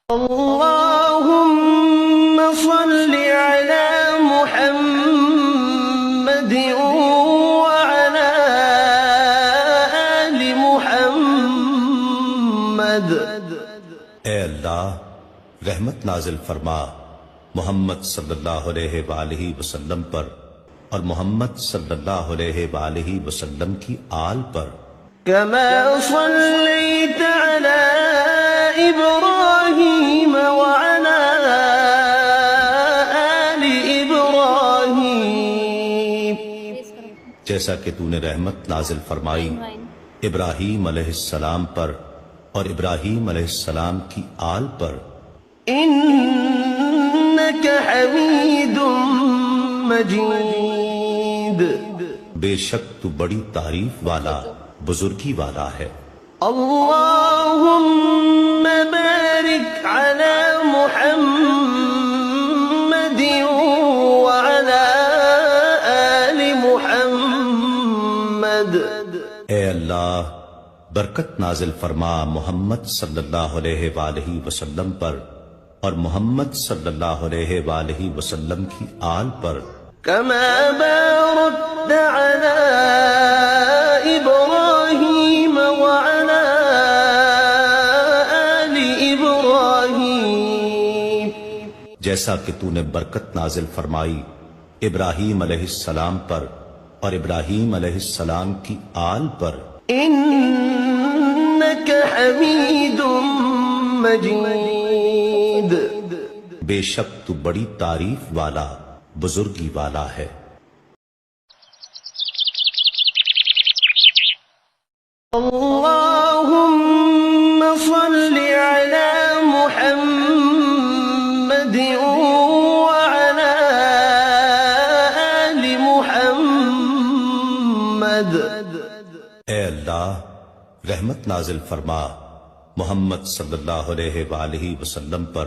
اللهم صل على محمد وعلى آل محمد۔ اے اللہ رحمت نازل فرما محمد صلی اللہ علیہ وآلہ وسلم پر اور محمد صلی اللہ علیہ وآلہ وسلم کی آل پر۔ كما صليت على إبراهيم وعلى آل إبراهيم، جیسا کہ تو نے رحمت نازل فرمائی ابراہیم علیہ السلام پر اور ابراہیم علیہ السلام کی آل پر۔ إنك حميد مجيد، بے شک تو بڑی تعریف والا بزرگی والا ہے۔ اللهم بارك على محمد وعلى آل محمد۔ اے اللہ برکت نازل فرما محمد صلی اللہ علیہ وآلہ وسلم پر اور محمد صلی اللہ علیہ وآلہ وسلم کی آل پر۔ كما باركت على إبراهيم وعلى آل إبراهيم، جیسا کہ تو نے برکت نازل فرمائی ابراہیم علیہ السلام پر اور ابراہیم علیہ السلام کی آل پر۔ إنك حميد مجيد، بے شک تو بڑی تعریف والا بزرگی والا ہے۔ اللهم صل على محمد وعلى آل محمد۔ اے اللہ رحمت نازل فرما محمد صلی اللہ علیہ وآلہ وسلم پر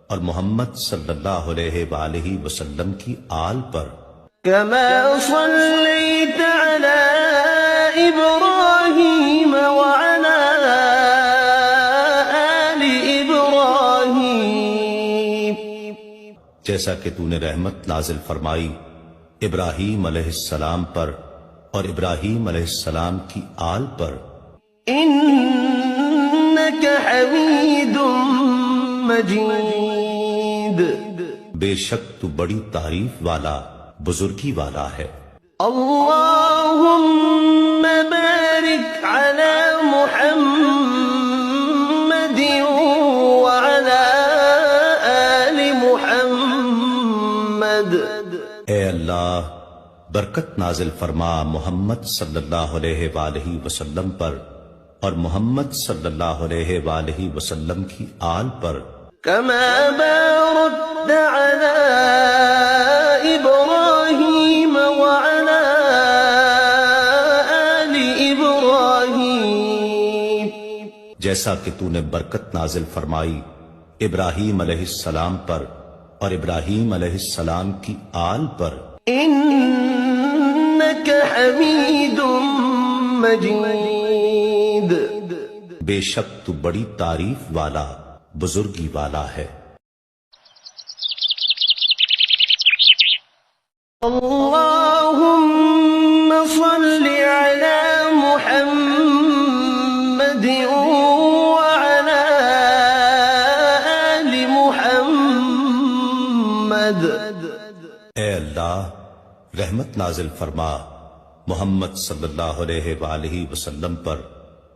اور محمد صلی اللہ علیہ وآلہ وسلم کی آل پر۔ كما صليت على إبراهيم وعلى آل إبراهيم، جیسا کہ تو نے رحمت نازل فرمائی ابراہیم علیہ السلام پر اور ابراہیم علیہ السلام کی آل پر۔ إنك حميد مجيد، بے شک تو بڑی تعریف والا بزرگی والا ہے۔ اللهم بارك على محمد وعلى آل محمد۔ اے اللہ برکت نازل فرما محمد صلی اللہ علیہ وآلہ وسلم پر اور محمد صلی اللہ علیہ وآلہ وسلم کی آل پر۔ كما باركت على إبراهيم وعلى آل إبراهيم، جیسا کہ تو نے برکت نازل فرمائی ابراہیم علیہ السلام پر اور ابراہیم علیہ السلام کی آل پر۔ إنك حميد مجيد، بے شک تو بڑی تعریف والا بزرگی والا ہے۔ اللهم صل على محمد وعلى آل محمد۔ اے اللہ رحمت نازل فرما محمد صلی اللہ علیہ وآلہ وسلم پر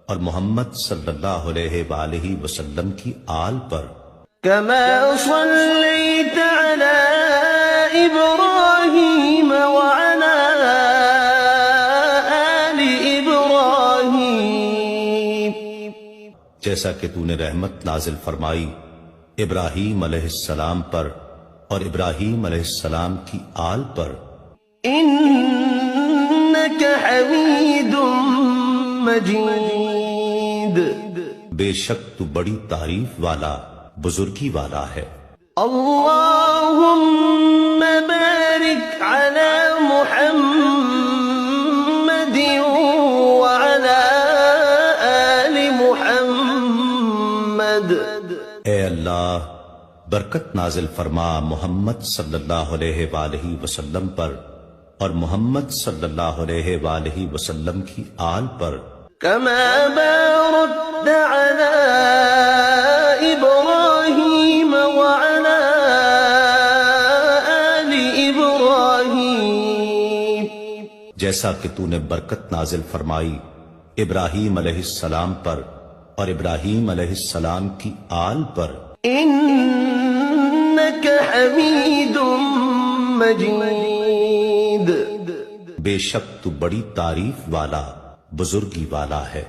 اور محمد صلی اللہ علیہ وآلہ وسلم کی آل پر۔ كما صليت على إبراهيم وعلى آل إبراهيم، جیسا کہ تو نے رحمت نازل فرمائی ابراہیم علیہ السلام پر اور ابراہیم علیہ السلام کی آل پر۔ إنك حميد مجيد، بے شک تو بڑی تعریف والا بزرگی والا ہے۔ اللهم بارك على محمد وعلى آل محمد۔ اے اللہ برکت نازل فرما محمد صلی اللہ علیہ وآلہ وسلم پر اور محمد صلی اللہ علیہ وآلہ وسلم کی آل پر كما باركت على إبراهيم وعلى آل إبراهيم جیسا کہ تو نے برکت نازل فرمائی ابراہیم علیہ السلام پر اور ابراہیم علیہ السلام کی آل پر إنك حميد مجيد بے شک تو بڑی تعریف والا بزرگی والا ہے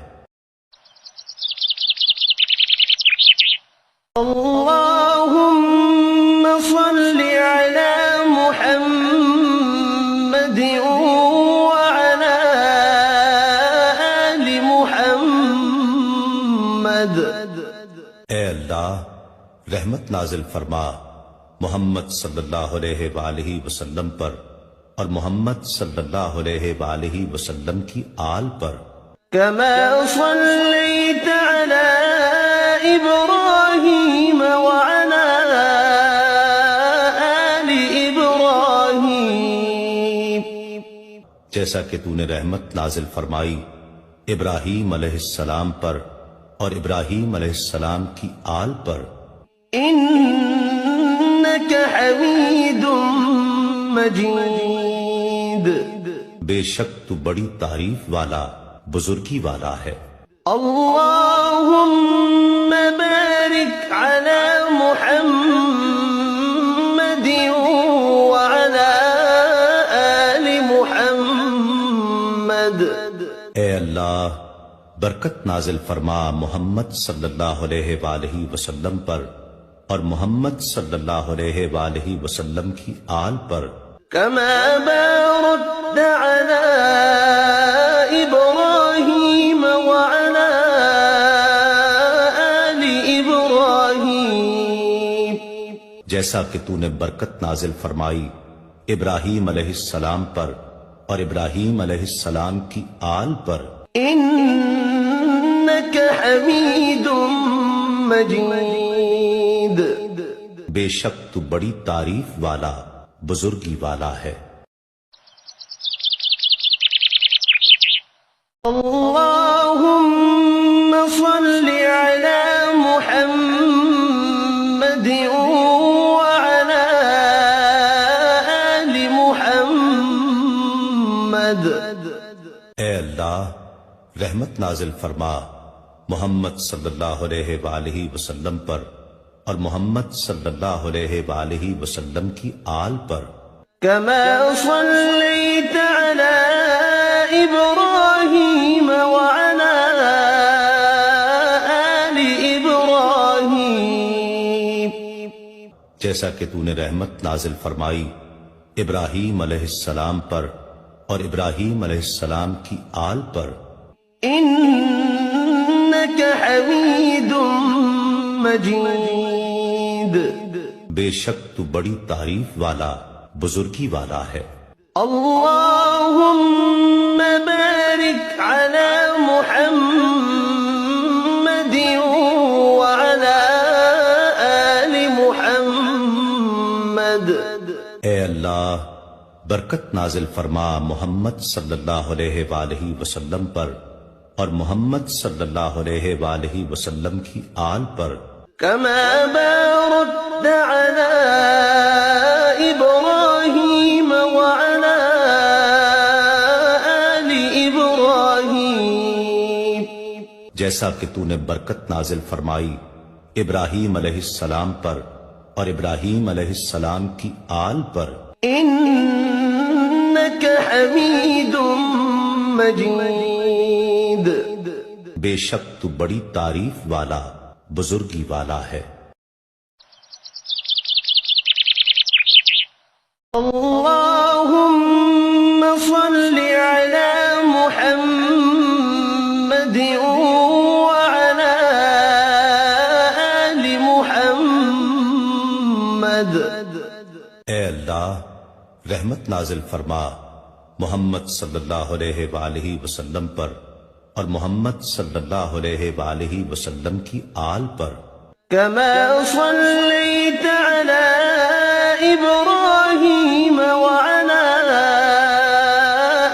اللهم صل على محمد وعلى آل محمد اے اللہ رحمت نازل فرما محمد صلی اللہ علیہ وآلہ وسلم پر اور محمد صلی اللہ علیہ وآلہ وسلم کی آل پر كما صليت على إبراهيم وعلى آل إبراهيم جیسا کہ تو نے رحمت نازل فرمائی ابراہیم علیہ السلام پر اور ابراہیم علیہ السلام کی آل پر إنك حميد مجيد بے شک تو بڑی تعریف والا بزرگی والا ہے اللهم بارك على محمد وعلى آل محمد اے اللہ برکت نازل فرما محمد صلی اللہ علیہ وآلہ وسلم پر اور محمد صلی اللہ علیہ وآلہ وسلم کی آل پر كما باركت على إبراهيم وعلى آل إبراهيم جیسا کہ تو نے برکت نازل فرمائی ابراہیم علیہ السلام پر اور ابراہیم علیہ السلام کی آل پر إنك حميد مجيد بے شک تو بڑی تعریف والا بزرگی والا ہے اللهم صل على محمد وعلى آل محمد اے اللہ رحمت نازل فرما محمد صلی اللہ علیہ وآلہ وسلم پر اور محمد صلی اللہ علیہ وآلہ وسلم کی آل پر كما صليت على إبراهيم وعلى آل إبراهيم جیسا کہ تو نے رحمت نازل فرمائی ابراہیم علیہ السلام پر اور ابراہیم علیہ السلام کی آل پر إنك حميد مجيد بے شک تو بڑی تعریف والا بزرگی والا ہے اللهم بارك على محمد وعلى آل محمد اے اللہ برکت نازل فرما محمد صلی اللہ علیہ وآلہ وسلم پر اور محمد صلی اللہ علیہ وآلہ وسلم کی آل پر كما باركت على إبراهيم وعلى آل إبراهيم جیسا کہ تو نے برکت نازل فرمائی ابراہیم علیہ السلام پر اور ابراہیم علیہ السلام کی آل پر إنك حميد مجيد بے شک تو بڑی تعریف والا بزرگی والا ہے اللهم صل على محمد وعلى آل محمد اے اللہ رحمت نازل فرما محمد صلی اللہ علیہ وآلہ وسلم پر اور محمد صلی اللہ علیہ وآلہ وسلم کی آل پر كما صليت على إبراهيم وعلى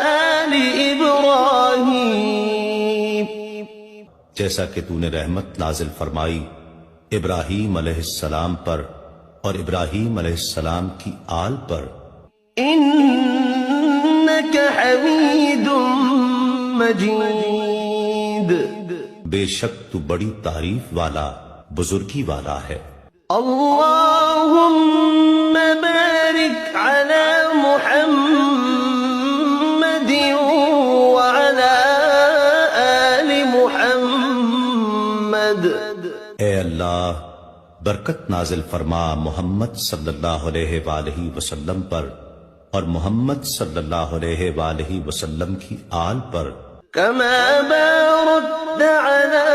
آل إبراهيم جیسا کہ تو نے رحمت نازل فرمائی ابراہیم علیہ السلام پر اور ابراہیم علیہ السلام کی آل پر إنك حميد مجيد بے شک تو بڑی تعریف والا بزرگی والا ہے اللهم بارك على محمد وعلى آل محمد اے اللہ برکت نازل فرما محمد صلی اللہ علیہ وآلہ وسلم پر اور محمد صلی اللہ علیہ وآلہ وسلم کی آل پر كما باركت على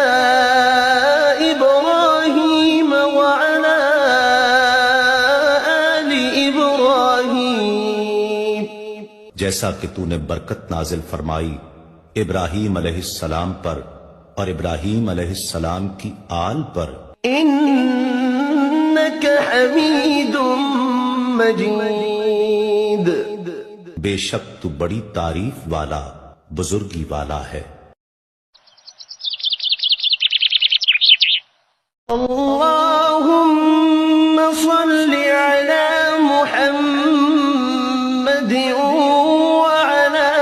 إبراهيم وعلى آل إبراهيم جیسا کہ تو نے برکت نازل فرمائی ابراہیم علیہ السلام پر اور ابراہیم علیہ السلام کی آل پر إنك حميد مجيد بے شک تو بڑی تعریف والا بزرگی والا ہے اللهم صل على محمد وعلى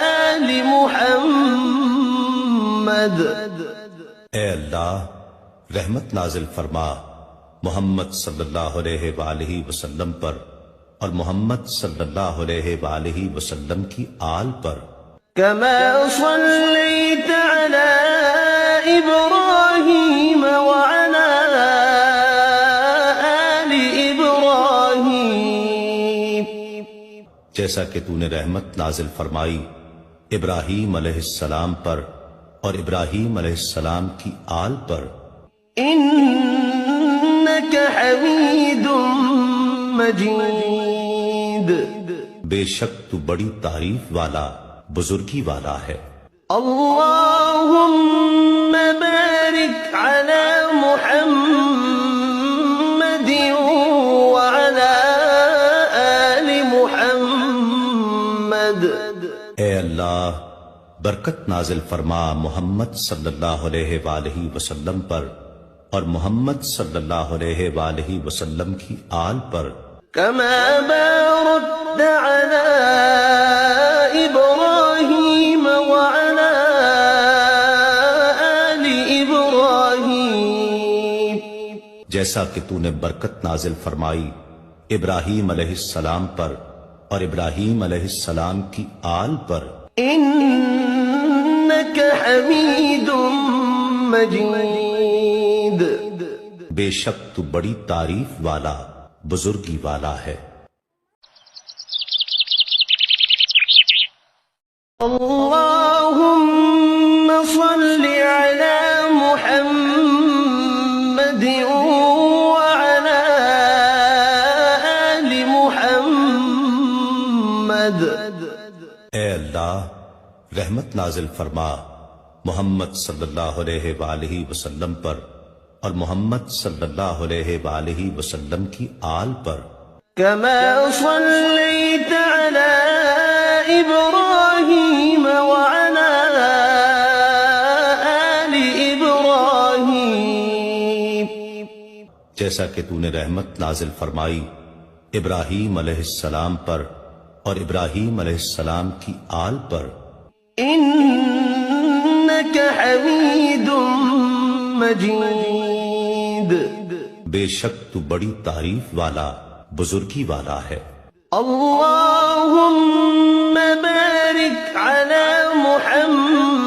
آل محمد اے اللہ رحمت نازل فرما محمد صلی اللہ علیہ وآلہ وسلم پر اور محمد صلی اللہ علیہ وآلہ وسلم کی آل پر كما صليت على إبراهيم وعلى آل إبراهيم جیسا کہ تو نے رحمت نازل فرمائی ابراہیم علیہ السلام پر اور ابراہیم علیہ السلام کی آل پر إنك حميد مجيد بے شک تو بڑی تعریف والا بزرگی والا ہے اللهم بارك على محمد وعلى آل محمد اے اللہ برکت نازل فرما محمد صلی اللہ علیہ وآلہ وسلم پر اور محمد صلی اللہ علیہ وآلہ وسلم کی آل پر كما باركت على إبراهيم وعلى آل إبراهيم جیسا کہ تو نے برکت نازل فرمائی ابراہیم علیہ السلام پر اور ابراہیم علیہ السلام کی آل پر إنك حميد مجيد بے شک تو بڑی تعریف والا بزرگی والا ہے اللهم صل على محمد وعلى آل محمد اے اللہ رحمت نازل فرما محمد صلی اللہ علیہ وآلہ وسلم پر اور محمد صلی اللہ علیہ وآلہ وسلم کی آل پر كما صليت على إبراهيم وعلى آل إبراهيم جیسا کہ تو نے رحمت نازل فرمائی ابراہیم علیہ السلام پر اور ابراہیم علیہ السلام کی آل پر إنك حميد مجيد بے شک تو بڑی تعریف والا بزرگی والا ہے اللهم بارك على محمد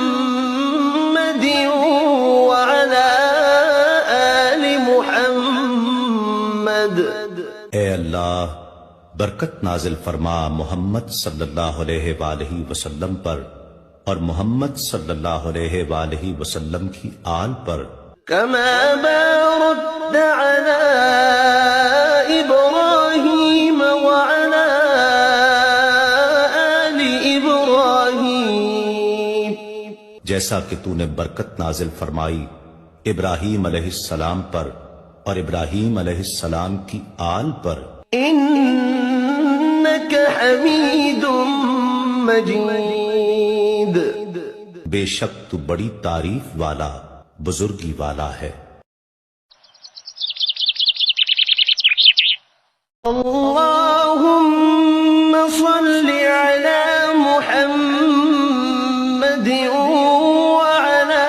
وعلى آل محمد اے اللہ برکت نازل فرما محمد صلی اللہ علیہ وآلہ وسلم پر اور محمد صلی اللہ علیہ وآلہ وسلم کی آل پر كما باركت على إبراهيم وعلى آل إبراهيم جیسا کہ تو نے برکت نازل فرمائی ابراہیم علیہ السلام پر اور ابراہیم علیہ السلام کی آل پر إنك حميد مجيد بے شک تو بڑی تعریف والا بزرگی والا ہے۔ اللهم صل على محمد وعلى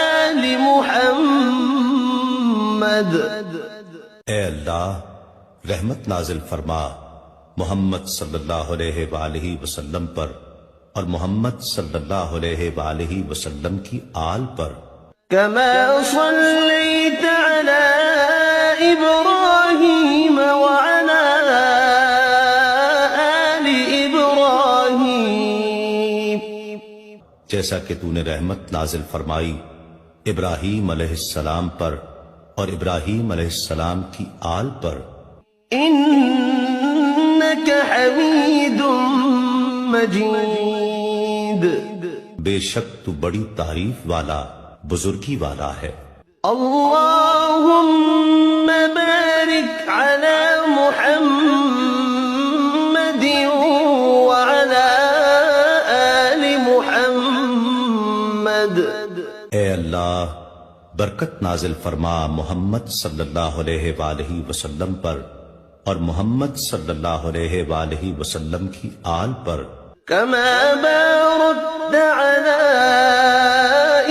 آل محمد۔ اے اللہ رحمت نازل فرما محمد صلی اللہ علیہ وآلہ وسلم پر اور محمد صلی اللہ علیہ وآلہ وسلم کی آل پر كما صليت على إبراهيم وعلى آل إبراهيم جیسا کہ تو نے رحمت نازل فرمائی ابراہیم علیہ السلام پر اور ابراہیم علیہ السلام کی آل پر إنك حميد مجيد بے شک تو بڑی تعریف والا بزرگی والا ہے۔ اللهم بارك على محمد وعلى آل محمد۔ اے اللہ برکت نازل فرما محمد صلی اللہ علیہ وآلہ وسلم پر اور محمد صلی اللہ علیہ وآلہ وسلم کی آل پر كما باركت على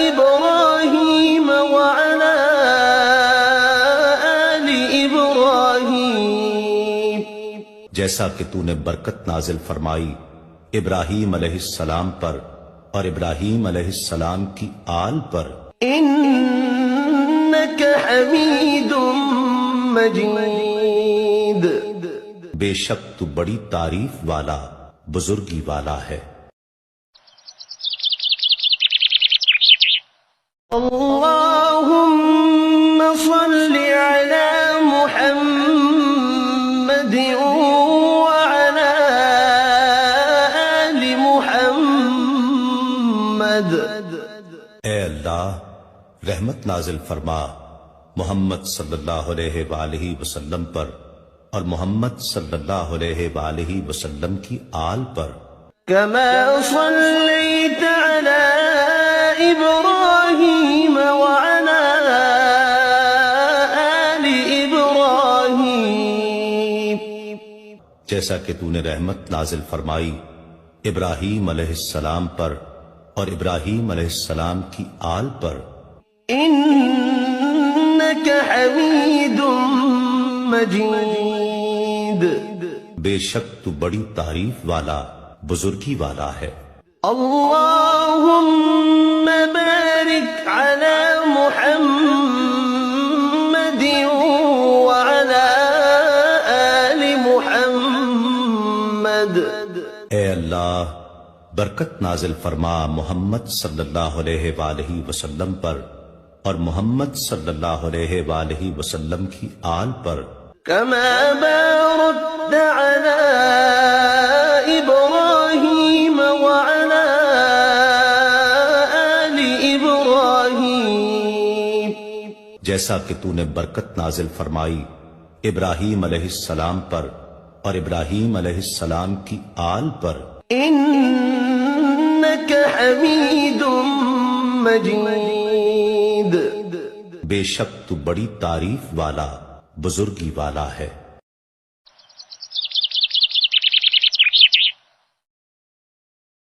إبراهيم وعلى آل إبراهيم جیسا کہ تو نے برکت نازل فرمائی ابراہیم علیہ السلام پر اور ابراہیم علیہ السلام کی آل پر إنك حميد مجيد بے شک تو بڑی تعریف والا بزرگی والا ہے۔ اللهم صل على محمد وعلى آل محمد۔ اے اللہ رحمت نازل فرما محمد صلی اللہ علیہ وآلہ وسلم پر اور محمد صلی اللہ علیہ وآلہ وسلم کی آل پر كما صليت على إبراهيم وعلى آل إبراهيم جیسا کہ تو نے رحمت نازل فرمائی ابراہیم علیہ السلام پر اور ابراہیم علیہ السلام کی آل پر إنك حميد مجيد بے شک تو بڑی تعریف والا بزرگی والا ہے۔ اللهم بارك على محمد وعلى آل محمد۔ اے اللہ برکت نازل فرما محمد صلی اللہ علیہ وآلہ وسلم پر اور محمد صلی اللہ علیہ وآلہ وسلم کی آل پر كما باركت على إبراهيم وعلى آل إبراهيم جیسا کہ تو نے برکت نازل فرمائی ابراہیم علیہ السلام پر اور ابراہیم علیہ السلام کی آل پر إنك حميد مجيد بے شک تو بڑی تعریف والا بزرگی والا ہے۔